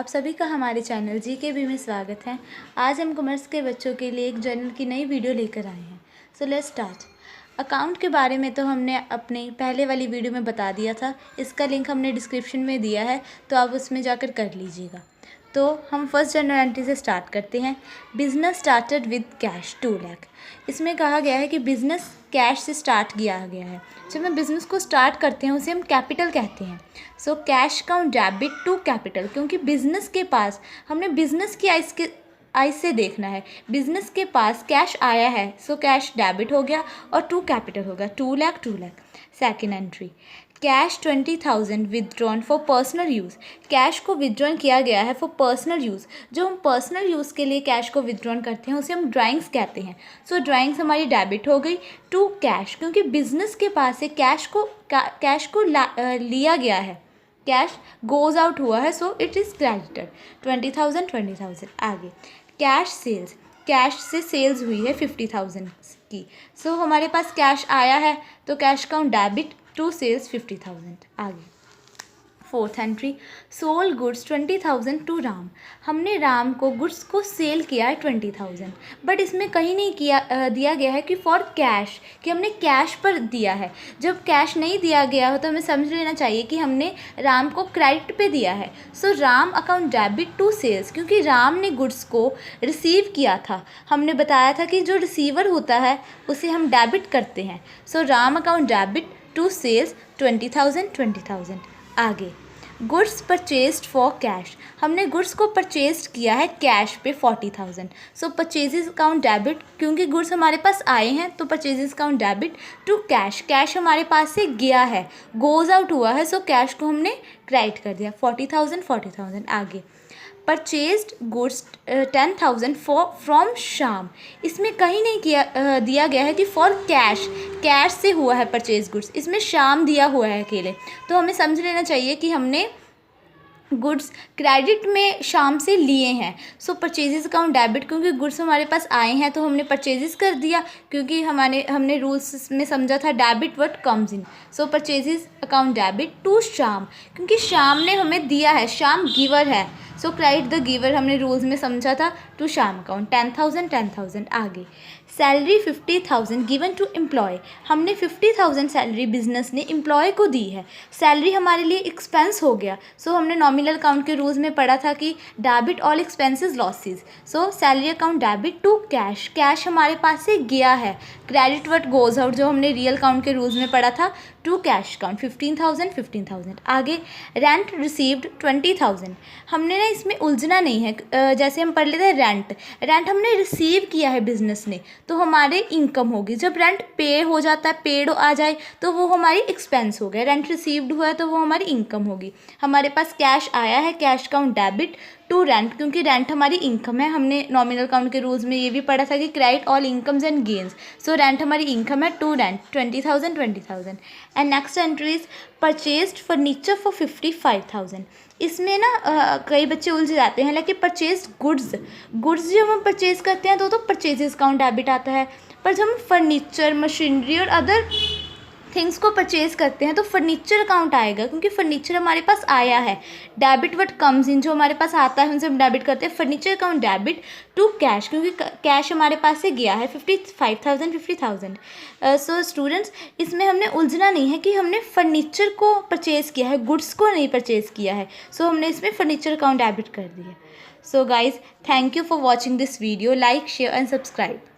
आप सभी का हमारे चैनल GKB में स्वागत है। आज हम कॉमर्स के बच्चों के लिए एक जर्नल की नई वीडियो लेकर आए हैं। So let's start. अकाउंट के बारे में तो हमने अपनी पहले वाली वीडियो में बता दिया था, इसका लिंक हमने डिस्क्रिप्शन में दिया है, तो आप उसमें जाकर कर लीजिएगा। तो हम फर्स्ट जर्नल एंट्री से स्टार्ट करते हैं। Business started with cash 2 lakh. इसमें कहा गया है कि बिज़नेस कैश से स्टार्ट किया गया है। जब हम बिज़नेस को स्टार्ट करते हैं उसे हम कैपिटल कहते हैं। So cash account debit to capital, क्योंकि बिज़नेस के पास हमने बिज़नेस की आइस से देखना है। बिज़नेस के पास कैश आया है, सो कैश डेबिट हो गया और टू कैपिटल होगा 2 lakh 2 lakh. Second entry, cash 20,000 withdrawn for personal use. Cash को विदड्रॉन किया गया है फॉर पर्सनल यूज़। जो हम पर्सनल यूज़ के लिए कैश को विदड्रॉन करते हैं उसे हम ड्राइंग्स कहते हैं। सो ड्राइंग्स हमारी डेबिट हो गई टू कैश, क्योंकि बिजनेस के पास से कैश को लिया गया है, कैश गोज़ आउट हुआ है, सो इट इज़ क्रेडिटेड 20,000। आगे कैश सेल्स, कैश से सेल्स हुई है 50,000 की। सो हमारे पास कैश आया है तो cash account debit to sales 50,000। आगे fourth entry, sold goods 20,000 to Ram. हमने राम को गुड्स को सेल किया है 20,000, बट इसमें कहीं नहीं दिया गया है कि फॉर कैश, कि हमने कैश पर दिया है। जब कैश नहीं दिया गया हो तो हमें समझ लेना चाहिए कि हमने राम को क्रेडिट पे दिया है। So Ram account debit to sales, क्योंकि राम ने गुड्स को रिसीव किया था। हमने बताया था कि जो रिसीवर होता है उसे हम डेबिट करते हैं। So Ram account debit to sales 20,000। आगे गुड्स परचेस्ड फॉर कैश, हमने गुड्स को परचेस्ड किया है कैश पे 40,000। सो परचेजेस अकाउंट डेबिट, क्योंकि गुड्स हमारे पास आए हैं तो purchases account debit to cash, cash हमारे पास से गया है, गोज़ आउट हुआ है, सो कैश को हमने क्रेडिट कर दिया 40,000। आगे परचेज्ड गुड्स 10,000 फ्रॉम श्याम। इसमें कहीं नहीं दिया गया है कि फॉर कैश, कैश से हुआ है परचेज गुड्स, इसमें श्याम दिया हुआ है अकेले, तो हमें समझ लेना चाहिए कि हमने गुड्स क्रेडिट में शाम से लिए हैं। सो परचेजेस अकाउंट डेबिट, क्योंकि गुड्स हमारे पास आए हैं तो हमने परचेजेस कर दिया, क्योंकि हमने रूल्स में समझा था debit what comes in. So purchases account debit to Shyam, क्योंकि श्याम ने हमें दिया है, श्याम गिवर है, सो क्रेडिट द गिवर हमने रूल्स में समझा था टू श्याम अकाउंट 10,000। आगे सैलरी 50,000 गिवन टू एम्प्लॉय, हमने 50,000 सैलरी बिजनेस ने एम्प्लॉय को दी है। सैलरी हमारे लिए एक्सपेंस हो गया, सो हमने नॉमिनल अकाउंट के रूल्स में पढ़ा था कि debit all expenses losses. So salary account debit to cash, cash हमारे पास से गया है, क्रेडिट व्हाट गोज़ आउट जो हमने रियल अकाउंट के रूल्स में पढ़ा था टू कैश अकाउंट 15,000। आगे रेंट रिसीव्ड 20,000, हमने ना इसमें उलझना नहीं है। जैसे हम पढ़ लेते हैं रेंट हमने रिसीव किया है बिजनेस ने, तो हमारे इनकम होगी। जब रेंट पे हो जाता है, पेड आ जाए, तो वो हमारी एक्सपेंस हो गया। रेंट रिसीव्ड हुआ है तो वो हमारी इनकम होगी। हमारे पास कैश आया है, cash account debit to rent, क्योंकि रेंट हमारी इनकम है। हमने नॉमिनल अकाउंट के रूल्स में ये भी पढ़ा था कि credit all incomes and gains. So rent हमारी इनकम है to rent 20,000। And next entry is purchased furniture for 55,000। इसमें ना कई बच्चे उलझ जाते हैं, लेकिन परचेज गुड्स जब हम परचेज करते हैं तो परचेजेस अकाउंट डेबिट आता है, पर जब हम फर्नीचर, मशीनरी और अदर थिंग्स को परचेज करते हैं तो फर्नीचर अकाउंट आएगा, क्योंकि फर्नीचर हमारे पास आया है। डेबिट व्हाट कम्स इन, जो हमारे पास आता है उनसे हम डेबिट करते हैं। Furniture account debit to cash, क्योंकि कैश हमारे पास से गया है 50,000। सो स्टूडेंट्स, इसमें हमने उलझना नहीं है कि हमने फर्नीचर को परचेज किया है, गुड्स को नहीं परचेज किया है। सो हमने इसमें फर्नीचर अकाउंट डेबिट कर दिया। So guys, thank you for watching this video. Like, share and subscribe.